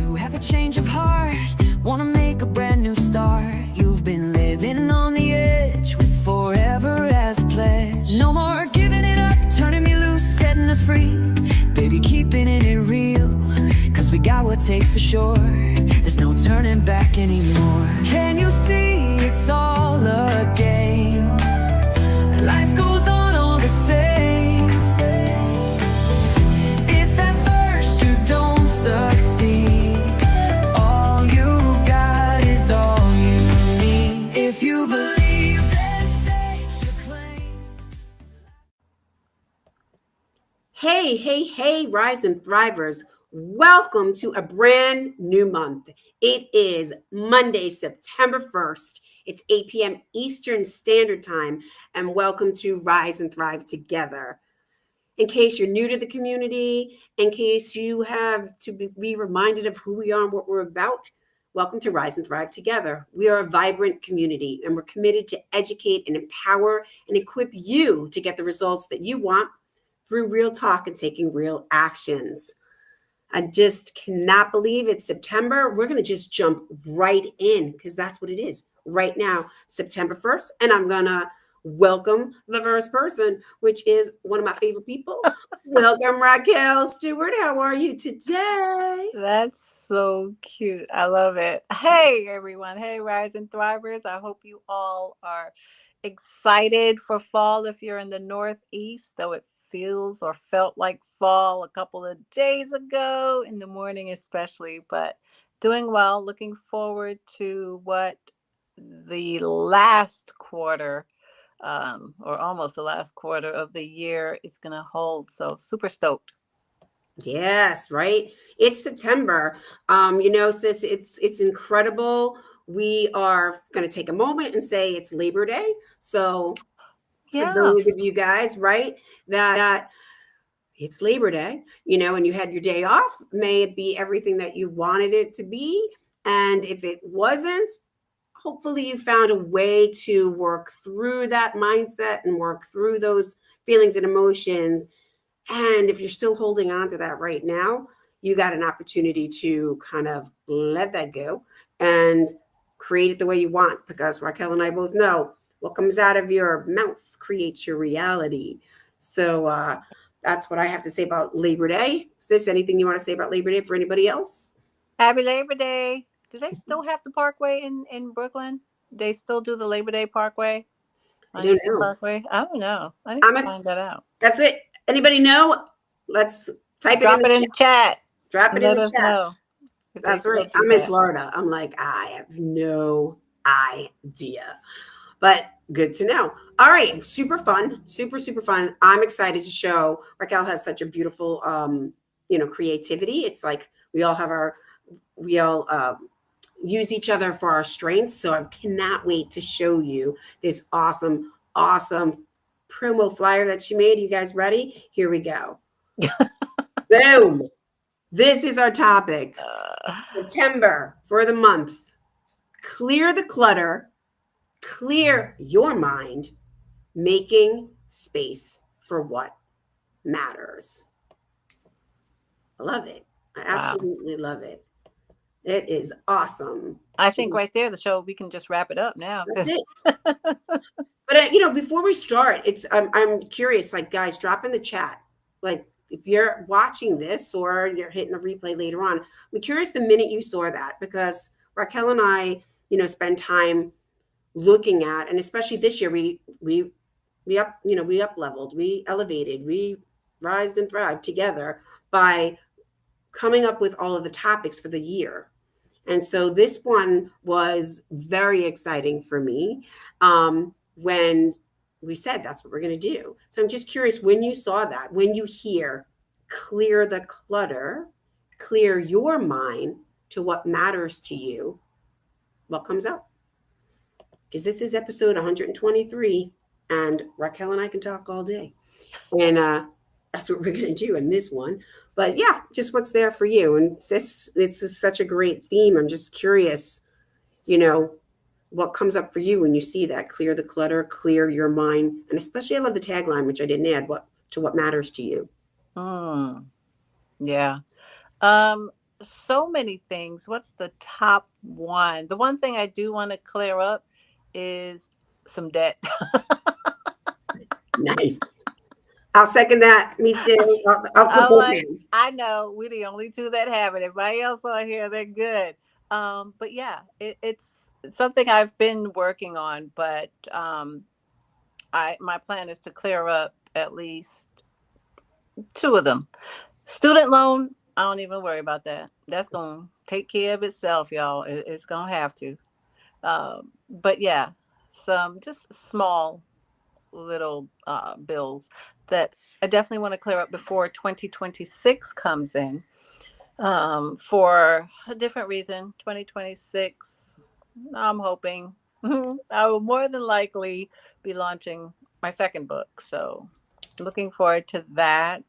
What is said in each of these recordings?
you have a change of heart, wanna make a brand new start. You've been living on the edge with forever as a pledge. No more giving it up, turning me loose, setting us free. Baby, keeping it real, cause we got what it takes for sure. There's no turning back anymore. Can you see it's all a game? Life goes on all the same. If at first you don't succeed, all you've got is all you need. If you believe, then stake your claim. Hey, Rise and Thrivers. Welcome to a brand new month. It is Monday, September 1st. It's 8 p.m. Eastern Standard Time, and welcome to Rise and Thrive Together. In case you're new to the community, in case you have to be reminded of who we are and what we're about, welcome to Rise and Thrive Together. We are a vibrant community, and we're committed to educate and empower and equip you to get the results that you want through real talk and taking real actions. I just cannot believe it's September. We're going to just jump right in because that's what it is right now, September 1st. And I'm going to welcome the first person, which is one of my favorite people. Welcome, Raquel Stewart. How are you today? That's so cute. I love it. Hey, everyone. Hey, Rise and Thrivers. I hope you all are excited for fall if you're in the Northeast, though it feels or felt like fall a couple of days ago in the morning especially, but doing well. Looking forward to what the last quarter or almost the last quarter of the year is going to hold. So super stoked. Yes, right. It's September. Sis, it's incredible. We are going to take a moment and say it's Labor Day. So for those of you guys, right, that it's Labor Day, and you had your day off, may it be everything that you wanted it to be. And if it wasn't, hopefully you found a way to work through that mindset and work through those feelings and emotions. And if you're still holding on to that right now, you got an opportunity to kind of let that go and create it the way you want, because Raquel and I both know what comes out of your mouth creates your reality. So that's what I have to say about Labor Day. Sis, anything you want to say about Labor Day for anybody else? Happy Labor Day. Do they still have the Parkway in Brooklyn? They still do the Labor Day Parkway? I don't know. Parkway? I don't know. I need to find that out. That's it. Anybody know? Let's type Drop it in the chat. Drop it in the chat. Know that's right. I'm in Florida. I'm like, I have no idea. But good to know. All right. Super fun. Super fun. I'm excited to show Raquel has such a beautiful, creativity. It's like we all use each other for our strengths. So I cannot wait to show you this awesome promo flyer that she made. You guys ready? Here we go. Boom. This is our topic. September for the month. Clear the clutter. Clear your mind, making space for what matters. I love it. I absolutely love it. It is awesome. I think right there, the show, we can just wrap it up now. That's it. But before we start, I'm curious, like, guys, drop in the chat. Like, if you're watching this or you're hitting a replay later on, I'm curious the minute you saw that, because Raquel and I, spend time looking at, and especially this year, we up leveled, we elevated, we rised and thrived together by coming up with all of the topics for the year. And so this one was very exciting for me when we said that's what we're going to do. So I'm just curious, when you saw that, when you hear clear the clutter, clear your mind to what matters to you, what comes up? Because this is episode 123, and Raquel and I can talk all day. And that's what we're going to do in this one. But yeah, just what's there for you. And this is such a great theme. I'm just curious, what comes up for you when you see that? Clear the clutter, clear your mind. And especially I love the tagline, which I didn't add, what matters to you. Yeah. so many things. What's the top one? The one thing I do want to clear up is some debt. Nice. I'll second that. Me too. I'll put I'm both like, in. I know we're the only two that have it. Everybody else on here, they're good. But yeah, it's something I've been working on. But my plan is to clear up at least two of them. Student loan, I don't even worry about that. That's gonna take care of itself, y'all. It's gonna have to. But yeah, some just small little bills that I definitely want to clear up before 2026 comes in, for a different reason. 2026, I'm hoping I will more than likely be launching my second book. So looking forward to that.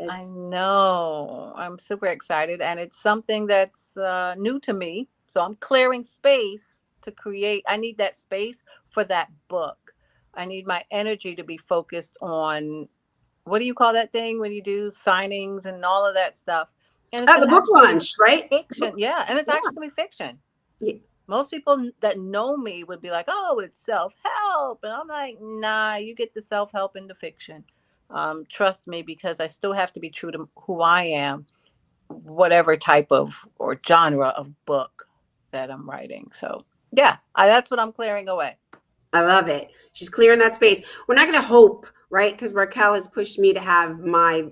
I Yes. know. I'm super excited. And it's something that's new to me. So I'm clearing space to create. I need that space for that book. I need my energy to be focused on, what do you call that thing when you do signings and all of that stuff? And it's Oh, going the to book actually be launch, right? fiction. Yeah. And it's Yeah. actually going to be fiction. Yeah. Most people that know me would be like, oh, it's self-help. And I'm like, nah, you get the self-help into fiction. Trust me, because I still have to be true to who I am, whatever type of or genre of book that I'm writing. So yeah, that's what I'm clearing away. I love it. She's clearing that space. We're not going to hope, right? Because Raquel has pushed me to have my,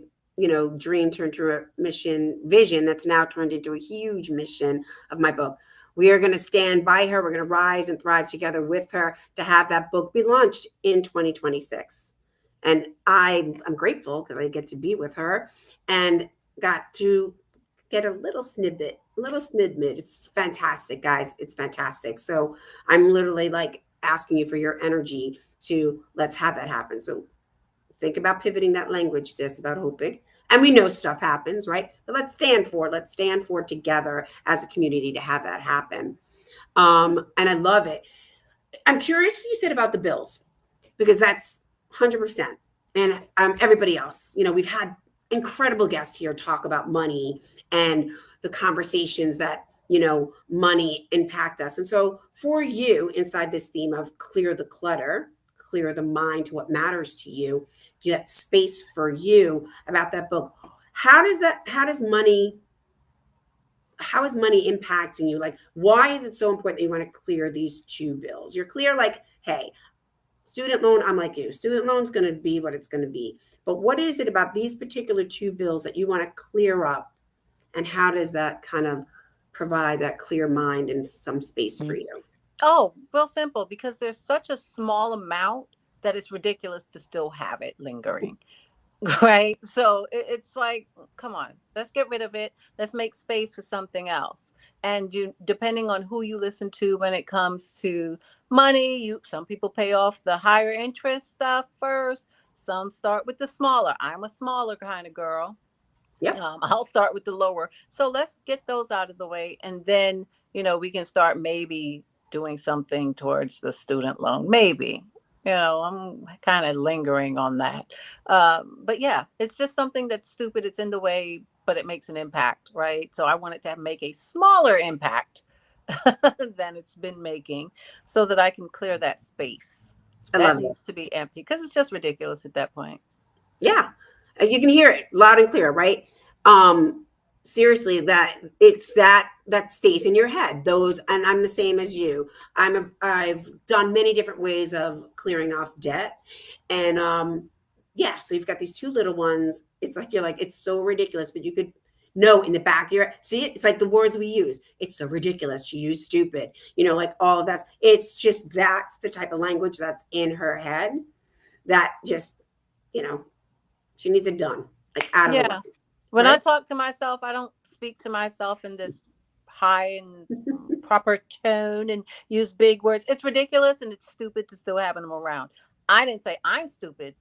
dream turned to a vision that's now turned into a huge mission of my book. We are going to stand by her. We're going to rise and thrive together with her to have that book be launched in 2026. And I'm grateful because I get to be with her and got to get a little snippet, a little smidmid. It's fantastic, guys. It's fantastic. So I'm literally like asking you for your energy to let's have that happen. So think about pivoting that language, sis, about hoping. And we know stuff happens, right? But let's stand for it. Let's stand for it together as a community to have that happen. And I love it. I'm curious what you said about the bills, because that's 100%. And everybody else, we've had incredible guests here talk about money and the conversations that, money impact us. And so for you, inside this theme of clear the clutter, clear the mind to what matters to you, that space for you about that book. How is money impacting you? Like, why is it so important that you want to clear these two bills? You're clear, like, hey, student loan, I'm like you. Student loan's going to be what it's going to be. But what is it about these particular two bills that you want to clear up? And how does that kind of provide that clear mind and some space for you? Oh, real simple, because there's such a small amount that it's ridiculous to still have it lingering. Right. So it's like, come on, let's get rid of it. Let's make space for something else. And depending on who you listen to when it comes to money, some people pay off the higher interest stuff first. Some start with the smaller. I'm a smaller kind of girl. Yep. I'll start with the lower. So let's get those out of the way. And then, we can start maybe doing something towards the student loan. Maybe. I'm kind of lingering on that. But yeah, it's just something that's stupid. It's in the way, but it makes an impact, right? So I want it to make a smaller impact than it's been making, so that I can clear that space. I That love it. needs to be empty, because it's just ridiculous at that point. Yeah. You can hear it loud and clear, right? Seriously, that stays in your head. Those, and I'm the same as you. I've done many different ways of clearing off debt. And yeah, so you've got these two little ones. It's like you're like, it's so ridiculous, but you could know in the back of your see it, it's like the words we use. It's so ridiculous. She used stupid, like all of that. It's just that's the type of language that's in her head that just, she needs it done, like out of the way. Yeah. When I Right? talk to myself, I don't speak to myself in this high and proper tone and use big words. It's ridiculous and it's stupid to still have them around. I didn't say I'm stupid.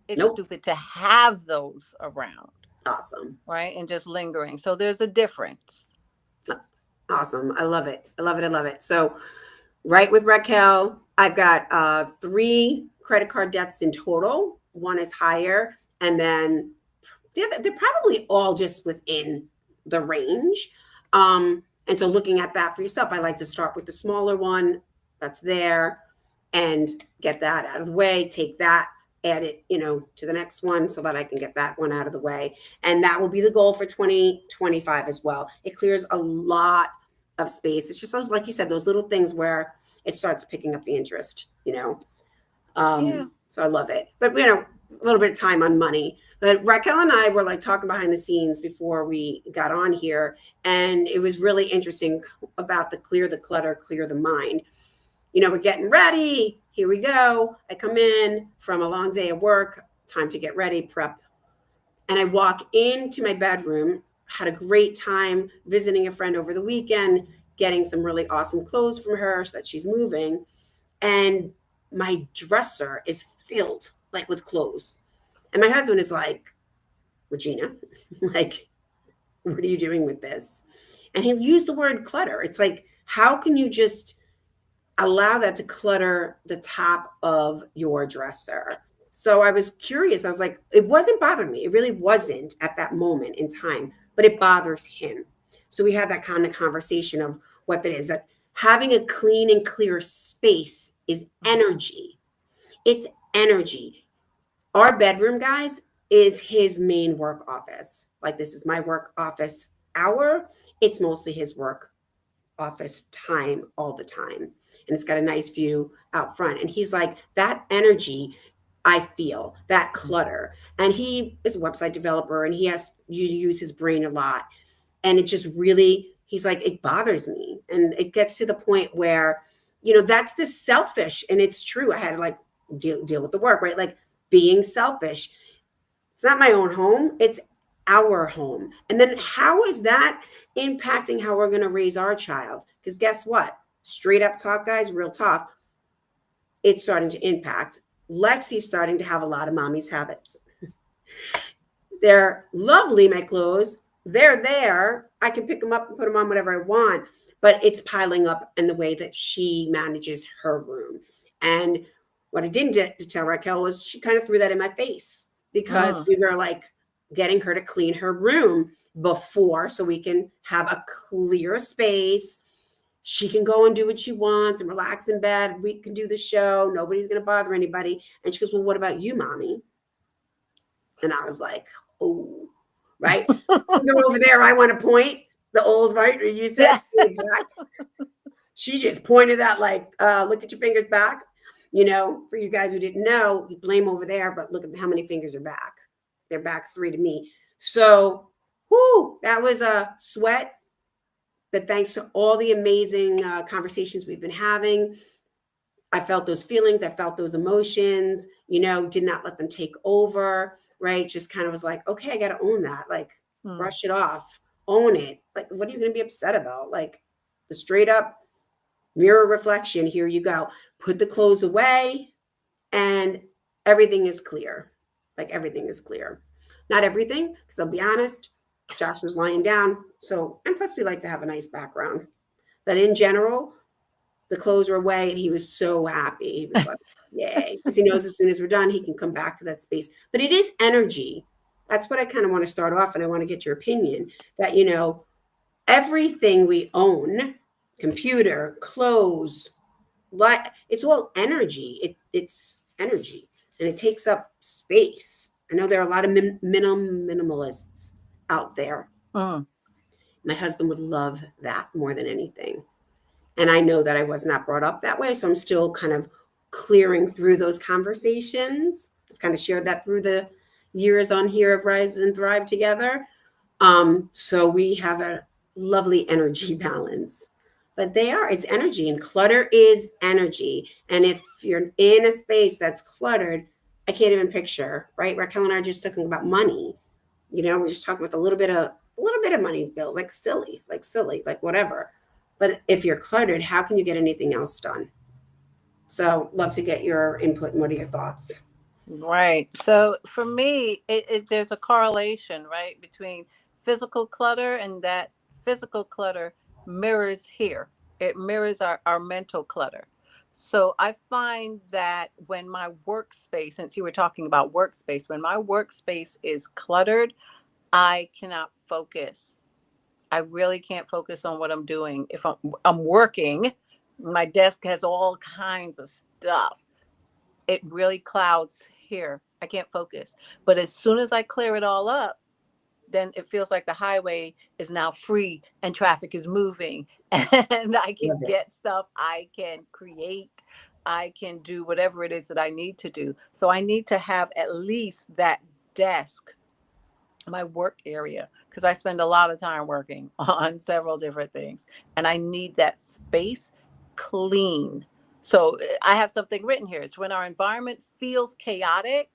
It's Nope. stupid to have those around, Awesome. right? And just lingering. So there's a difference. Awesome. I love it. I love it. I love it. So right with Raquel, I've got 3 credit card debts in total. One is higher. And then they're probably all just within the range. And so looking at that for yourself, I like to start with the smaller one that's there and get that out of the way, take that, add it, to the next one so that I can get that one out of the way. And that will be the goal for 2025 as well. It clears a lot of space. It's just those, like you said, those little things where it starts picking up the interest, Yeah. So I love it. But, a little bit of time on money. But Raquel and I were like talking behind the scenes before we got on here. And it was really interesting about the clutter, clear the mind. We're getting ready. Here we go. I come in from a long day of work, time to get ready, prep. And I walk into my bedroom, had a great time visiting a friend over the weekend, getting some really awesome clothes from her so that she's moving. And my dresser is filled like with clothes. And my husband is like, Regina, like, what are you doing with this? And he used the word clutter. It's like, how can you just allow that to clutter the top of your dresser? So I was curious. I was like, it wasn't bothering me. It really wasn't at that moment in time, but it bothers him. So we had that kind of conversation of what that is, that having a clean and clear space is energy. It's energy. Our bedroom, guys, is his main work office. Like, this is my work office hour. It's mostly his work office time all the time. And it's got a nice view out front. And he's like, that energy, I feel that clutter. And he is a website developer and he has you use his brain a lot. And it just really, he's like, it bothers me. And it gets to the point where, that's the selfish. And it's true. I had to like deal with the work, right? Like, being selfish. It's not my own home. It's our home. And then how is that impacting how we're going to raise our child? Because guess what? Straight up talk, guys, real talk. It's starting to impact. Lexi's starting to have a lot of mommy's habits. They're lovely, my clothes. They're there. I can pick them up and put them on whatever I want. But it's piling up in the way that she manages her room. And what I didn't get to tell Raquel was she kind of threw that in my face because we were like getting her to clean her room before so we can have a clear space. She can go and do what she wants and relax in bed. We can do the show. Nobody's going to bother anybody. And she goes, well, what about you, mommy? And I was like, oh, right. Go over there. I want to point the old, right? Or you said, she just pointed that like, look at your fingers back. For you guys who didn't know, you blame over there, but look at how many fingers are back. They're back 3 to me. So, that was a sweat. But thanks to all the amazing conversations we've been having, I felt those feelings. I felt those emotions, did not let them take over, right? Just kind of was like, okay, I got to own that. Like, brush it off, own it. Like, what are you going to be upset about? Like, the straight up mirror reflection. Here you go. Put the clothes away and everything is clear. Like, everything is clear. Not everything, because I'll be honest, Josh was lying down. So, and plus we like to have a nice background. But in general, the clothes were away and he was so happy. He was like, yay. Because he knows as soon as we're done, he can come back to that space. But it is energy. That's what I kind of want to start off. And I want to get your opinion that, everything we own, computer, clothes, it's all energy. It's energy and it takes up space. I know there are a lot of minimalists out there. My husband would love that more than anything. And I know that I was not brought up that way. So I'm still kind of clearing through those conversations. I've kind of shared that through the years on here of Rise and Thrive together. So we have a lovely energy balance. But it's energy, and clutter is energy. And if you're in a space that's cluttered, I can't even picture, right? Raquel and I are just talking about money. We're just talking about a little bit of money bills, like silly, like whatever. But if you're cluttered, how can you get anything else done? So love to get your input. And what are your thoughts? Right. So for me, there's a correlation, right, between physical clutter, and that physical clutter mirrors here. It mirrors our mental clutter. So I find that when my workspace, since you were talking about workspace, when my workspace is cluttered, I cannot focus I really can't focus on what I'm doing. If I'm working, my desk has all kinds of stuff. It really clouds here. I can't focus. But as soon as I clear it all up, then it feels like the highway is now free and traffic is moving and I can Love it. get stuff, I can create, I can do whatever it is that I need to do. So I need to have at least that desk, my work area, because I spend a lot of time working on several different things and I need that space clean. So I have something written here. It's when our environment feels chaotic,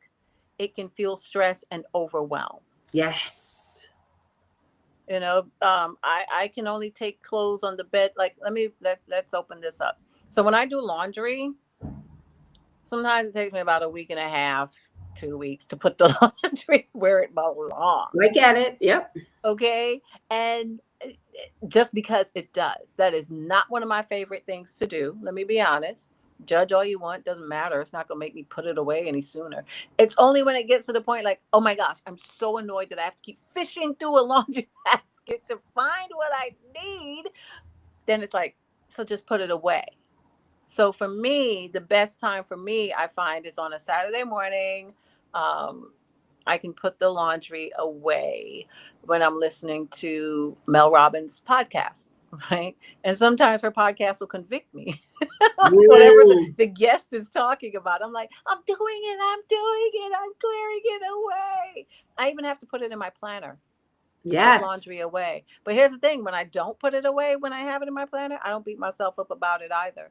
it can feel stress and overwhelm. Yes. I can only take clothes on the bed. Like, let's open this up. So when I do laundry, sometimes it takes me about a week and a half, 2 weeks to put the laundry where it belongs. I get it. Yep. Okay. And just because it does, that is not one of my favorite things to do. Let me be honest. Judge all you want, doesn't matter. It's not going to make me put it away any sooner. It's only when it gets to the point like, oh my gosh, I'm so annoyed that I have to keep fishing through a laundry basket to find what I need. Then it's like, so just put it away. So for me, the best time for me, I find, is on a Saturday morning. I can put the laundry away when I'm listening to Mel Robbins' podcast, right? And sometimes her podcast will convict me. Whatever the guest is talking about, I'm like, I'm doing it, I'm clearing it away. I even have to put it in my planner. Yes. Put laundry away. But here's the thing, when I don't put it away, when I have it in my planner, I don't beat myself up about it either.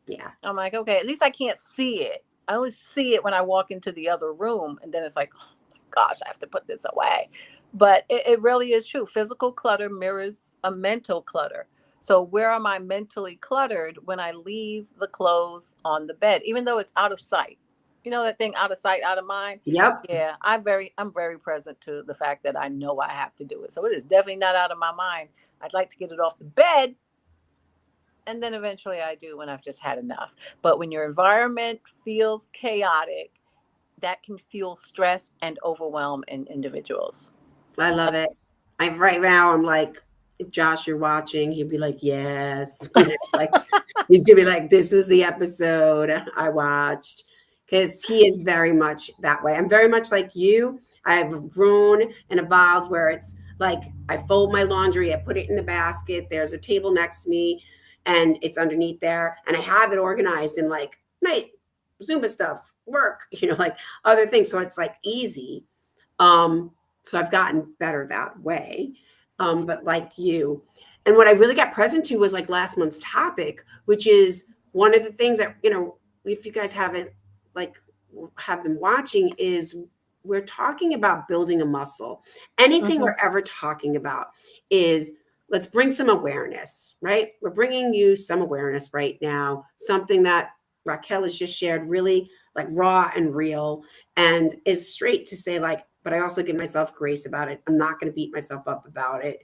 Yeah. I'm like, okay, at least I can't see it. I only see it when I walk into the other room. And then it's like, oh my gosh, I have to put this away. But it really is true. Physical clutter mirrors a mental clutter. So where am I mentally cluttered when I leave the clothes on the bed, even though it's out of sight? You know that thing, out of sight, out of mind? Yep. Yeah, I'm very present to the fact that I know I have to do it. So it is definitely not out of my mind. I'd like to get it off the bed. And then eventually I do when I've just had enough. But when your environment feels chaotic, that can fuel stress and overwhelm in individuals. I love it. Right now I'm like, if Josh, you're watching, he'd be like, yes. Like he's gonna be like, this is the episode I watched. Because he is very much that way. I'm very much like you. I've grown and evolved where it's like I fold my laundry, I put it in the basket. There's a table next to me and it's underneath there. And I have it organized in like night, Zumba stuff, work, like other things. So it's like easy. So I've gotten better that way. But like you, and what I really got present to was like last month's topic, which is one of the things that, if you guys haven't have been watching, is we're talking about building a muscle. Anything we're ever talking about is let's bring some awareness, right? We're bringing you some awareness right now, something that Raquel has just shared, really like raw and real, and is straight to say like, but I also give myself grace about it. I'm not going to beat myself up about it.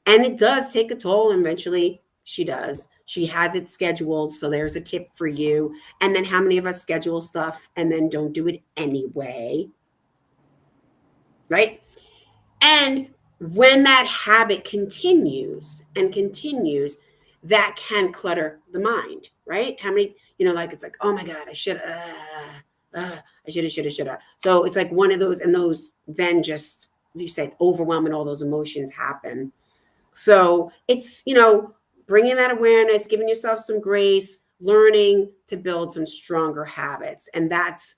And it does take a toll. And eventually she does. She has it scheduled. So there's a tip for you. And then how many of us schedule stuff and then don't do it anyway? Right? And when that habit continues and continues, that can clutter the mind, right? How many, like it's like, oh my God, I should have. So it's like one of those, and those then just, you said, overwhelm and all those emotions happen. So it's, bringing that awareness, giving yourself some grace, learning to build some stronger habits. And that's,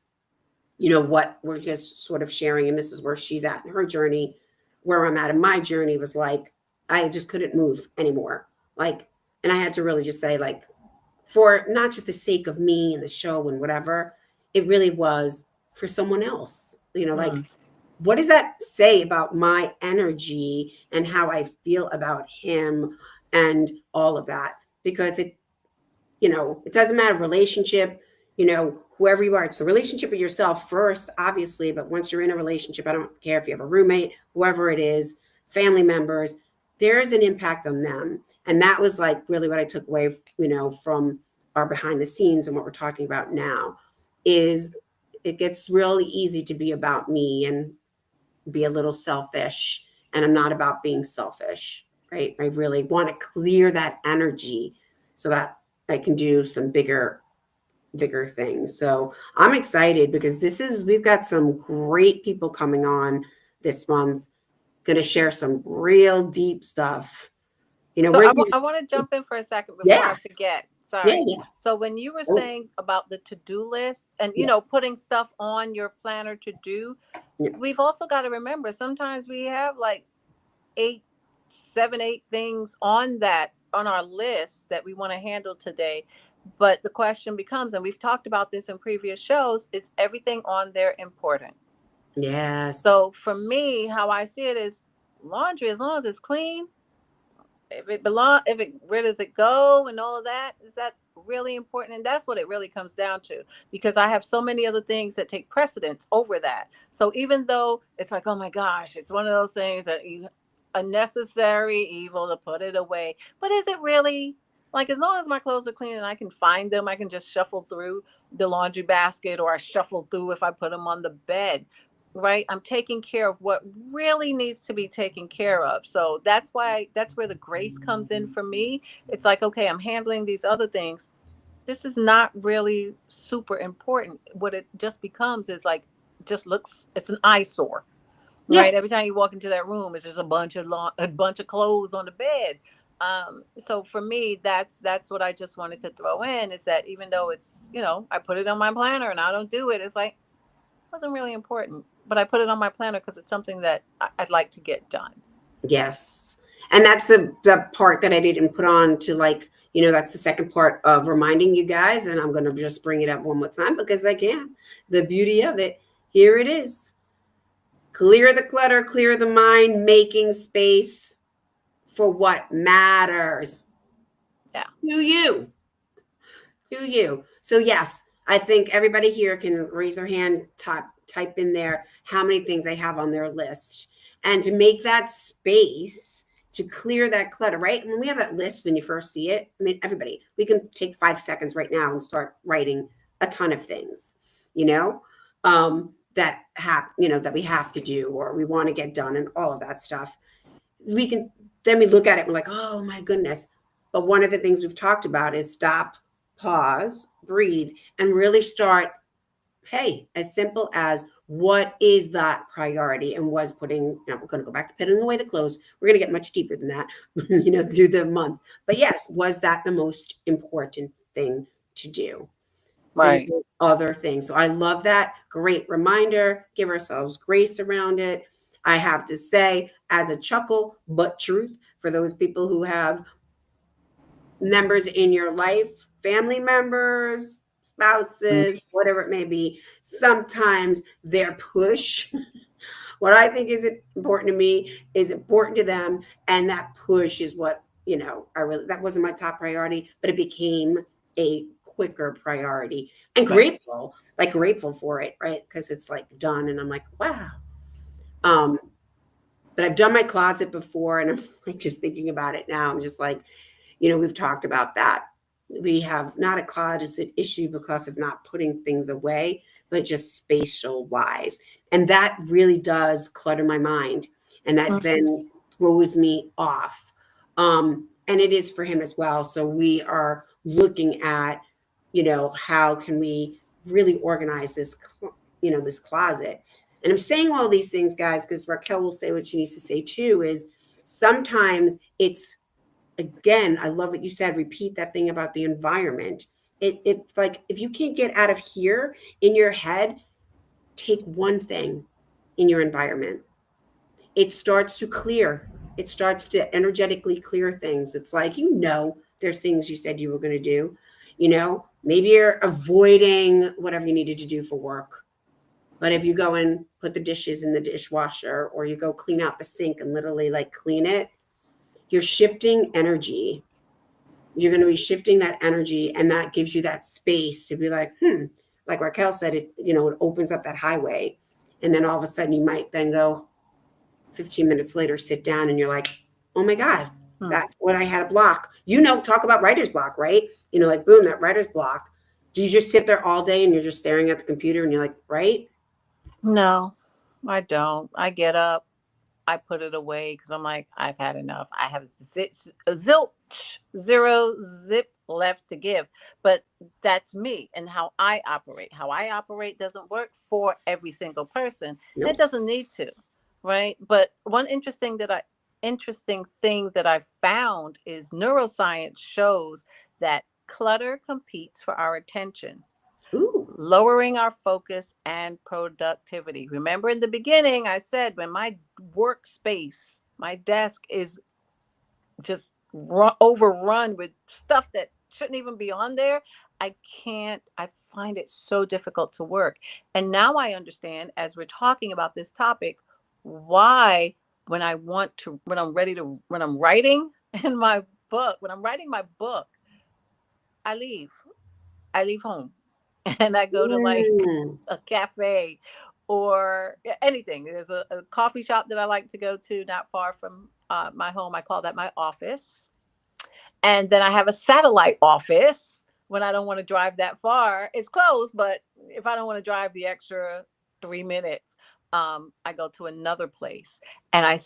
what we're just sort of sharing. And this is where she's at in her journey. Where I'm at in my journey was like, I just couldn't move anymore. Like, and I had to really just say, like, for not just the sake of me and the show and whatever, it really was for someone else, like, what does that say about my energy and how I feel about him and all of that? Because it doesn't matter, relationship, whoever you are, it's a relationship with yourself first, obviously. But once you're in a relationship, I don't care if you have a roommate, whoever it is, family members, there is an impact on them. And that was like really what I took away, from our behind the scenes and what we're talking about now is it gets really easy to be about me and be a little selfish. And I'm not about being selfish. right? I really want to clear that energy so that I can do some bigger things. So I'm excited because we've got some great people coming on this month, going to share some real deep stuff. You know, So we're I want to jump in for a second before I yeah, forget. yeah, Sorry. yeah. So when you were Oh, saying about the to-do list and yes. putting stuff on your planner to do, Yeah. we've also got to remember sometimes we have like 8 things on our list that we want to handle today. But the question becomes, and we've talked about this in previous shows, is everything on there important? Yes. So for me, how I see it is laundry, as long as it's clean, where does it go and all of that, is that really important? And that's what it really comes down to, because I have so many other things that take precedence over that. So even though it's like, oh my gosh, it's one of those things that a necessary evil to put it away, but is it really? Like, as long as my clothes are clean and I can find them, I can just shuffle through the laundry basket, or I shuffle through if I put them on the bed, right? I'm taking care of what really needs to be taken care of. So that's where the grace comes in for me. It's like, okay, I'm handling these other things. This is not really super important. What it just becomes is like, just looks, it's an eyesore, Yeah. right? Every time you walk into that room, it's just a bunch of clothes on the bed. So for me, that's what I just wanted to throw in, is that even though it's, I put it on my planner and I don't do it, it's like, wasn't really important, but I put it on my planner because it's something that I'd like to get done. Yes. And that's the part that I didn't put on to, like, that's the second part of reminding you guys. And I'm going to just bring it up one more time because I can. The beauty of it, here it is. Clear the clutter, clear the mind, making space for what matters Yeah. to you. To you. So yes, I think everybody here can raise their hand, type in there how many things they have on their list, and to make that space to clear that clutter, right? When we have that list, when you first see it, I mean, everybody, we can take 5 seconds right now and start writing a ton of things, that we have to do or we want to get done and all of that stuff. Then we look at it and we're like, oh my goodness. But one of the things we've talked about is stop, pause, breathe, and really start, hey, as simple as, what is that priority? And was putting, we're going to go back to putting away the clothes. We're going to get much deeper than that, through the month. But yes, was that the most important thing to do? Because Right. there's other things. So I love that. Great reminder. Give ourselves grace around it. I have to say, as a chuckle, but truth, for those people who have members in your life, family members, spouses, whatever it may be, sometimes their push, what I think is important to me is important to them. And that push is what, that wasn't my top priority, but it became a quicker priority, and Right. grateful for it, right? Because it's like done. And I'm like, wow. But I've done my closet before, and I'm like just thinking about it now. I'm just like, we've talked about that. We have not a closet issue because of not putting things away, but just spatial wise. And that really does clutter my mind. And that then throws me off. And it is for him as well. So we are looking at, how can we really organize this closet. And I'm saying all these things, guys, because Raquel will say what she needs to say too, is sometimes it's, again, I love what you said, repeat that thing about the environment. It's like, if you can't get out of here in your head, take one thing in your environment. It starts to clear. It starts to energetically clear things. It's like, there's things you said you were going to do. Maybe you're avoiding whatever you needed to do for work. But if you go and put the dishes in the dishwasher, or you go clean out the sink and literally like clean it, you're shifting energy. You're going to be shifting that energy, and that gives you that space to be like, like Raquel said, it opens up that highway. And then all of a sudden you might then go 15 minutes later, sit down, and you're like, oh my God, that when I had a block, talk about writer's block, right? Like, boom, that writer's block. Do you just sit there all day and you're just staring at the computer and you're like, right? No, I don't. I get up. I put it away because I'm like, I've had enough. I have zero zip left to give. But that's me and how I operate. How I operate doesn't work for every single person. And Nope. it doesn't need to, right? But one interesting thing that I found is neuroscience shows that clutter competes for our attention, Ooh. lowering our focus and productivity. Remember in the beginning, I said when my workspace, my desk is just overrun with stuff that shouldn't even be on there, I find it so difficult to work. And now I understand, as we're talking about this topic, why when when I'm writing in my book, when I'm writing my book, I leave. I leave home and I go to like Mm. a cafe or anything. There's a coffee shop that I like to go to not far from my home. I call that my office. And then I have a satellite office when I don't want to drive that far. It's close, but if I don't want to drive the extra 3 minutes, I go to another place and I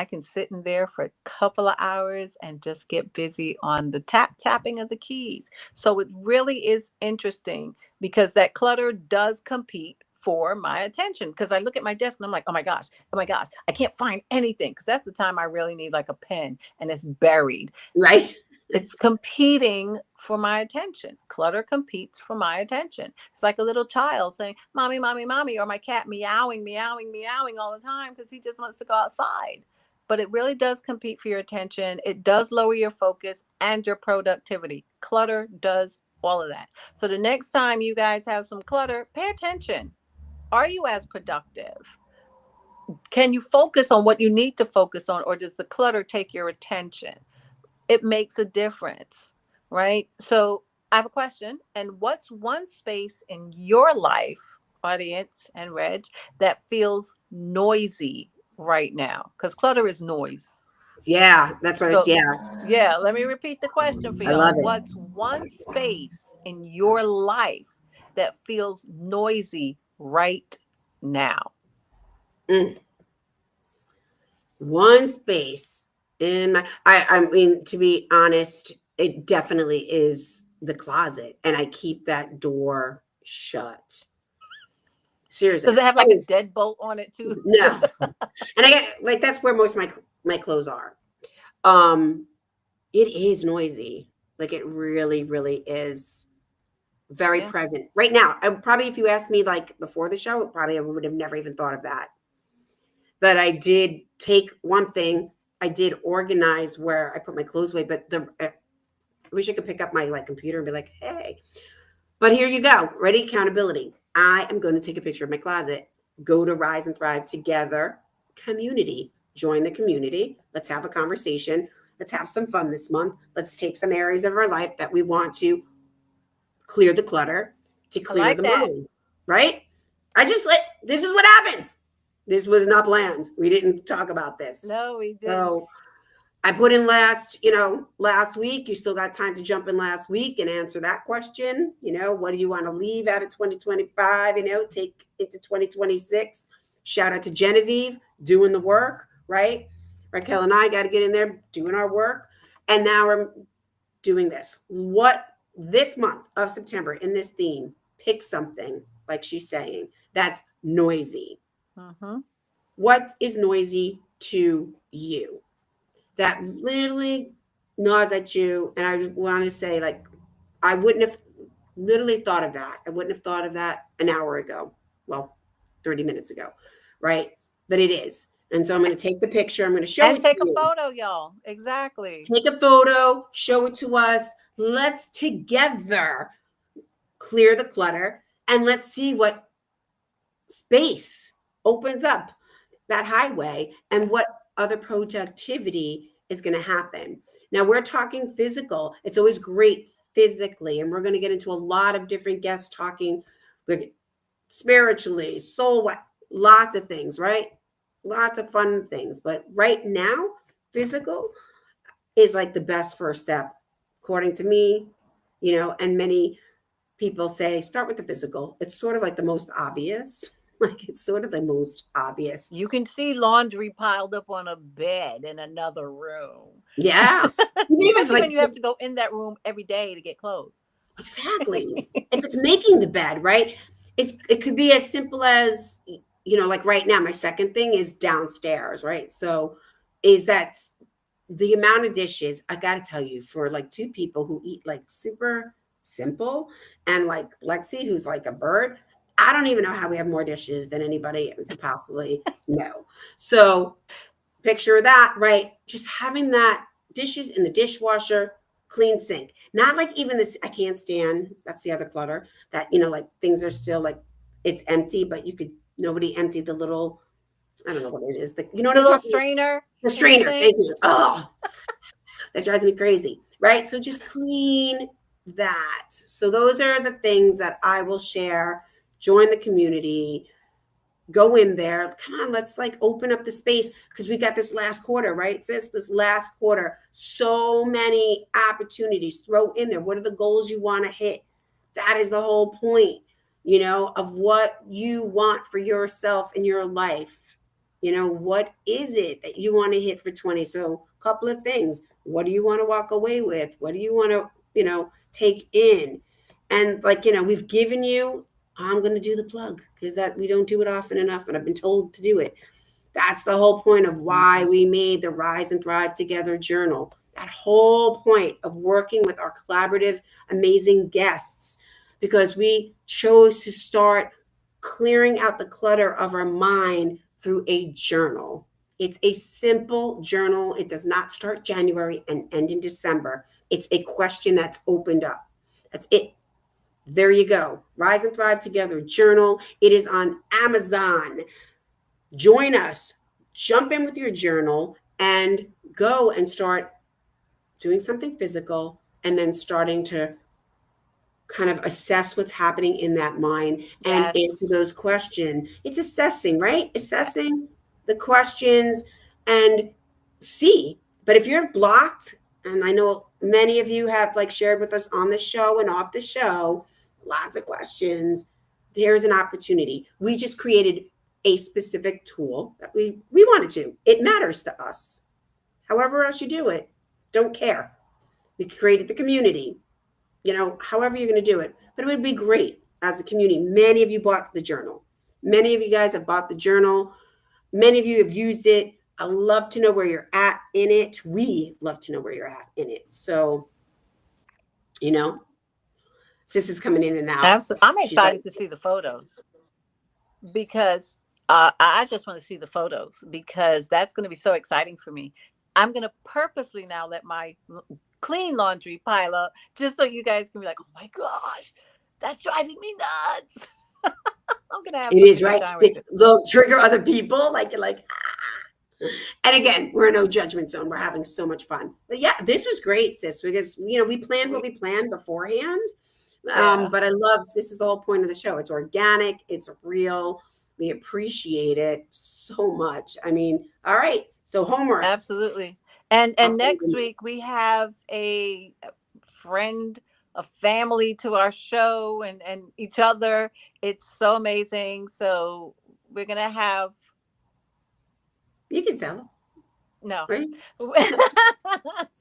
can sit in there for a couple of hours and just get busy on the tapping of the keys. So it really is interesting because that clutter does compete for my attention, because I look at my desk and I'm like, oh my gosh, I can't find anything, because that's the time I really need like a pen and it's buried. Right. It's competing for my attention. Clutter competes for my attention. It's like a little child saying, mommy, mommy, mommy, or my cat meowing, meowing, meowing all the time because he just wants to go outside. But it really does compete for your attention. It does lower your focus and your productivity. Clutter does all of that. So the next time you guys have some clutter, pay attention. Are you as productive? Can you focus on what you need to focus on, or does the clutter take your attention? It makes a difference, right? So I have a question. And what's one space in your life, audience and Reg, that feels noisy right now? Because clutter is noise. Yeah, that's what I was. So, Yeah, yeah, let me repeat the question for I y'all. love it. What's one space in your life that feels noisy right now? Mm. One space in my, I mean, to be honest, it definitely is the closet, and I keep that door shut. Seriously. Does it have I like a mean, deadbolt on it too? no. And I get like that's where most of my clothes are. Um, it is noisy. Like it really, really is very Yeah. present right now. I probably, if you asked me like before the show, probably I would have never even thought of that. But I did take one thing. I did organize where I put my clothes away. But I wish I could pick up my like computer and be like, hey. But here you go. Ready? Accountability. I am going to take a picture of my closet. Go to Rise and Thrive Together community. Join the community. Let's have a conversation. Let's have some fun this month. Let's take some areas of our life that we want to clear the clutter, to I clear like the that. mind, right? This is what happens. This was not planned. We didn't talk about this. No, we didn't. So I put in last week. You still got time to jump in last week and answer that question. What do you want to leave out of 2025? Take into 2026. Shout out to Genevieve doing the work, right? Raquel and I got to get in there doing our work. And now we're doing this. What this month of September in this theme, pick something, like she's saying, that's noisy. Mm-hmm. What is noisy to you? That literally gnaws at you. And I want to say, like, I wouldn't have literally thought of that. I wouldn't have thought of that an hour ago. Well, 30 minutes ago, right? But it is. And so I'm going to take the picture. I'm going to show And it to take a you. photo, y'all. Exactly. Take a photo, show it to us. Let's together clear the clutter and let's see what space opens up that highway and what other productivity is going to happen. Now, we're talking physical. It's always great physically, and we're going to get into a lot of different guests talking spiritually, soul, lots of things, right? Lots of fun things. But right now, physical is like the best first step, according to me, and many people say start with the physical. It's sort of like the most obvious, Like it's sort of the most obvious. You can see laundry piled up on a bed in another room. Yeah. Even if it's Especially like when you have to go in that room every day to get clothes. exactly. If it's making the bed, right? It could be as simple as, like right now, my second thing is downstairs, right? So is that the amount of dishes, I gotta tell you, for like two people who eat like super simple, and like Lexi, who's like a bird, I don't even know how we have more dishes than anybody we could possibly know. So picture that, right? Just having that dishes in the dishwasher, clean sink. Not like even this, I can't stand, that's the other clutter, that, like things are still like it's empty, but nobody emptied the little, I don't know what it is. You know what The I'm little talking about? strainer The in the strainer. sink. Thank you. Oh, that drives me crazy. Right. So just clean that. So those are the things that I will share. Join the community, go in there. Come on, let's like open up the space because we got this last quarter, right, sis? This last quarter, so many opportunities. Throw in there. What are the goals you want to hit? That is the whole point, of what you want for yourself in your life. What is it that you want to hit for 20? So, a couple of things. What do you want to walk away with? What do you want to, take in? And like, we've given you, I'm going to do the plug because that we don't do it often enough, and I've been told to do it. That's the whole point of why we made the Rise and Thrive Together journal. That whole point of working with our collaborative, amazing guests, because we chose to start clearing out the clutter of our mind through a journal. It's a simple journal. It does not start January and end in December. It's a question that's opened up. That's it. There you go. Rise and Thrive Together journal. It is on Amazon. Join us. Jump in with your journal and go and start doing something physical and then starting to kind of assess what's happening in that mind and Yes. answer those questions. It's assessing, right? Assessing the questions and see. But if you're blocked, and I know many of you have like shared with us on the show and off the show, lots of questions, there's an opportunity. We just created a specific tool that we wanted to. It matters to us. However else you do it, don't care. We created the community, however you're going to do it. But it would be great as a community. Many of you bought the journal. Many of you guys have bought the journal. Many of you have used it. I love to know where you're at in it. We love to know where you're at in it. So, sis is coming in and out. Absolutely. I'm She's like, excited to see the photos because I just want to see the photos because that's going to be so exciting for me. I'm going to purposely now let my clean laundry pile up just so you guys can be like, oh my gosh, that's driving me nuts. I'm going to have it is, right? time with it. They'll trigger other people. Like, you're like, ah. And again, we're in no judgment zone. We're having so much fun. But yeah, this was great, sis, because, we planned what we planned beforehand. Yeah. But I love, this is the whole point of the show. It's organic. It's real. We appreciate it so much. I mean, all right. So homework. Absolutely. And next week we have a friend, a family to our show and each other. It's so amazing. So we're gonna have You can tell them. no. Right?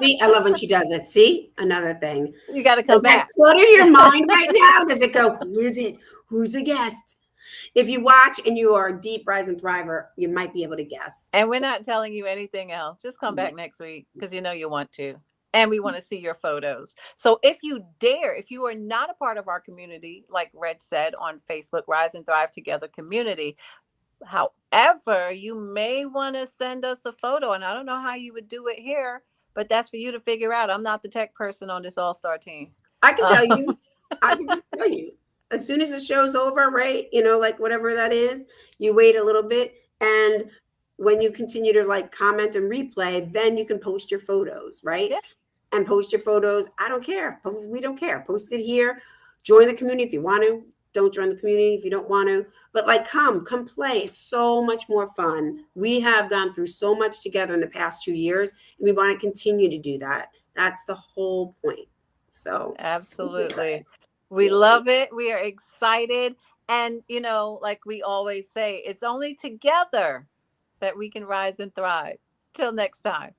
See, I love when she does it. See, another thing. You got to come Does that back. clutter your mind right now? Does it go, who is it? Who's the guest? If you watch and you are a deep Rise and Thriver, you might be able to guess. And we're not telling you anything else. Just come back next week because you want to. And we want to see your photos. So if you dare, if you are not a part of our community, like Reg said on Facebook, Rise and Thrive Together community, however, you may want to send us a photo. And I don't know how you would do it here, but that's for you to figure out. I'm not the tech person on this all-star team. I can tell you. I can just tell you. As soon as the show's over, right? Like whatever that is, you wait a little bit. And when you continue to like comment and replay, then you can post your photos, right? Yeah. And post your photos. I don't care. We don't care. Post it here. Join the community if you want to. Don't join the community if you don't want to. But like, come play. It's so much more fun. We have gone through so much together in the past 2 years, and we want to continue to do that. That's the whole point. So absolutely. We love it. We are excited. And, like we always say, it's only together that we can rise and thrive. Till next time.